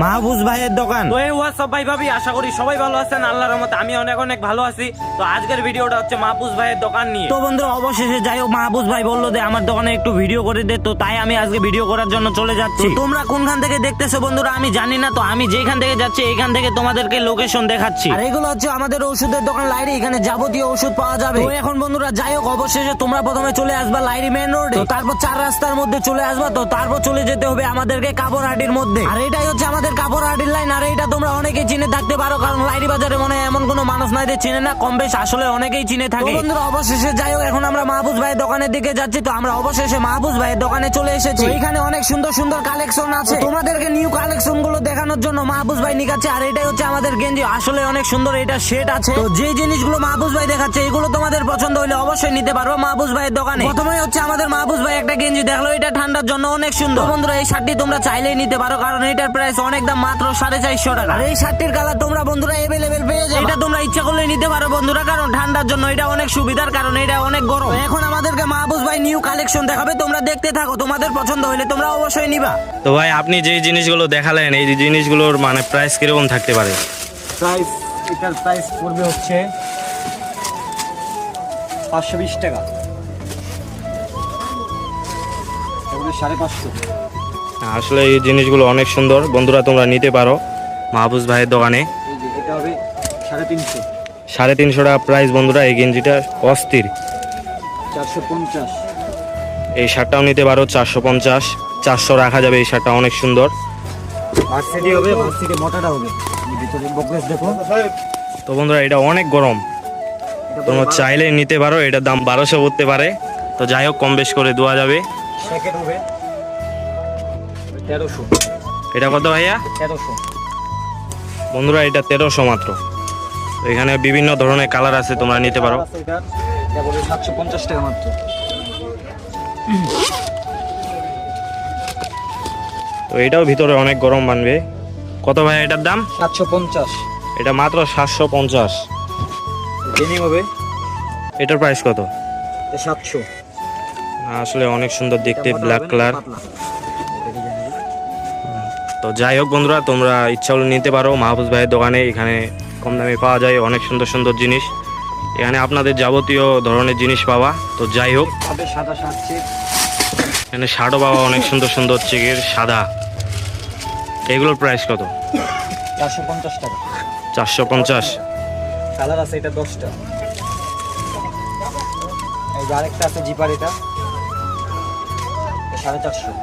মাহফুজ ভাইয়ের দোকান। তো এই হোয়াটসঅ্যাপ ভাই ভাবি, আশা করি সবাই ভালো আছেন। আল্লাহর রহমতে আমি অনেক অনেক ভালো আছি। তো আজকের ভিডিওটা হচ্ছে মাহফুজ ভাইয়ের দোকান নিয়ে। তো বন্ধুরা অবশেষে যাই হোক মাহফুজ ভাই বললো যে আমার দোকানে একটু ভিডিও করে দে, তো তাই আমি আজকে ভিডিও করার জন্য চলে যাচ্ছি। তো তোমরা কোনখান থেকে দেখতেছো বন্ধুরা আমি জানি না, তো আমি যেখান থেকে যাচ্ছি এইখান থেকে তোমাদেরকে লোকেশন দেখাচ্ছি। আর এগুলো হচ্ছে আমাদের ওষুধের দোকান লাইরি, এখানে যাবতীয় ওষুধ পাওয়া যাবে। তো এখন বন্ধুরা যাই হোক অবশেষে তোমরা প্রথমে চলে আসবা লাইরি মেন রোডে, তারপর 4 রাস্তার মধ্যে চলে আসবা, তো তারপর চলে যেতে হবে আমাদেরকে কাপড়হাটির মধ্যে। আর এটাই হচ্ছে আমাদের কাপড়হাটির লাইন। আর এটা তোমরা অনেকেই চিনে থাকতে পারো, কারণ লাইরি বাজারে মনে হয় এমন কোনো মানুষ নাই যে চিনে না, কম বেশ আসলে অনেকেই চিনে থাকে। বন্ধুরা অবশেষে যাই হোক এখন আমরা মাহফুজ ভাইয়ের দোকানের দিকে যাচ্ছি। তো আমরা অবশেষে মাহফুজ ভাইয়ের দোকানে চলে এসেছি। এখানে অনেক সুন্দর সুন্দর কালেকশন আছে, তোমাদেরকে নিউ কালেকশন গুলো দেখানোর জন্য মাহফুজ ভাই নিকাচ্ছে। আর এটাই হচ্ছে আমাদের গেঞ্জি, আসলে অনেক সুন্দর এটা সেট আছে। তো যে জিনিসগুলো মাহফুজ ভাই দেখাচ্ছে এগুলো তোমাদের পছন্দ হলে অবশ্যই নিতে পারবো মাহফুজ ভাইয়ের দোকানে। প্রথমে হচ্ছে আমাদের মাহফুজ ভাই একটা গেঞ্জি দেখলো, এটা ঠান্ডার জন্য অনেক সুন্দর। বন্ধুরা এই শার্টটি তোমরা চাইলেই নিতে পারো, কারণ এটার প্রাইস অনেক দাম, মাত্র 450 টাকা। আর এই শার্টটির কালার তোমরা বন্ধুরা এভেলেবেল পেয়ে যাবে, এটা তোমরা ইচ্ছা করলে নিতে পারো বন্ধুরা, কারণ ঠান্ডার জন্য এটা অনেক সুবিধার, কারণ এটা অনেক গরম। এখন আমাদেরকে মাহফুজ ভাই নিউ কালেকশন দেখাবে, তোমরা দেখতে থাকো, তোমাদের পছন্দ হলে তোমরা অবশ্যই নিবা। তো ভাই আপনি যে জিনিসগুলো দেখালেন এই জিনিসগুলোর মানে প্রাইস কিরকম থাকতে পারে? প্রাইস এটার প্রাইস পড়বে হচ্ছে 520 টাকা, এগুলো 550। আসলে এই জিনিসগুলো অনেক সুন্দর বন্ধুরা, তোমরা নিতে পারো মাহফুজ ভাইয়ের দোকানে। এই যে এটা হবে 350, 350 টাকা প্রাইস বন্ধুরা। এই গেঞ্জিটা অস্থির। 450, এই শার্টটাও নিতে পারো 450, 400 রাখা যাবে। এই শার্টটা অনেক সুন্দর। ভার্সিটি হবে, ভার্সিটি মোটাটা হবে। এই ভিতরে বক্স দেখো। তো বন্ধুরা এটা অনেক গরম, তোমরা চাইলে নিতে পারো। এটার দাম 1200 পড়তে পারে, তো যাই হোক কম বেশ করে দেওয়া যাবে। জ্যাকেট হবে 1300, এটা কত ভাইয়া? 1300 বন্ধুরা এটা 1300 মাত্র। তো এখানে বিভিন্ন ধরনের কালার আছে, তোমরা নিতে পারো। এটা বলে 750 টাকা মাত্র। তো এটাও ভিতরে অনেক গরম মানবে। কত ভাইয়া এটার দাম? 750, এটা মাত্র 750। ডেনিম হবে, এটার প্রাইস কত? এটা 700। আসলে অনেক সুন্দর দেখতে, ব্ল্যাক কালার। তো যাই হোক বন্ধুরা তোমরা ইচ্ছা হলে নিতে পারো মাহফুজ ভাইয়ের দোকানে। এখানে কম দামে পাওয়া যায় অনেক সুন্দর সুন্দর জিনিস, এখানে আপনাদের যাবতীয় ধরনের জিনিস পাওয়া। তো যাই হোক সাদা শার্ট চেক, এখানে শার্টও পাওয়া অনেক সুন্দর সুন্দর চেকের সাদা। এগুলোর প্রাইস কত? 450 টাকা। 450। কালার আছে এটা 10টা। এই যে আরেকটা আছে জিপার, এটা 450।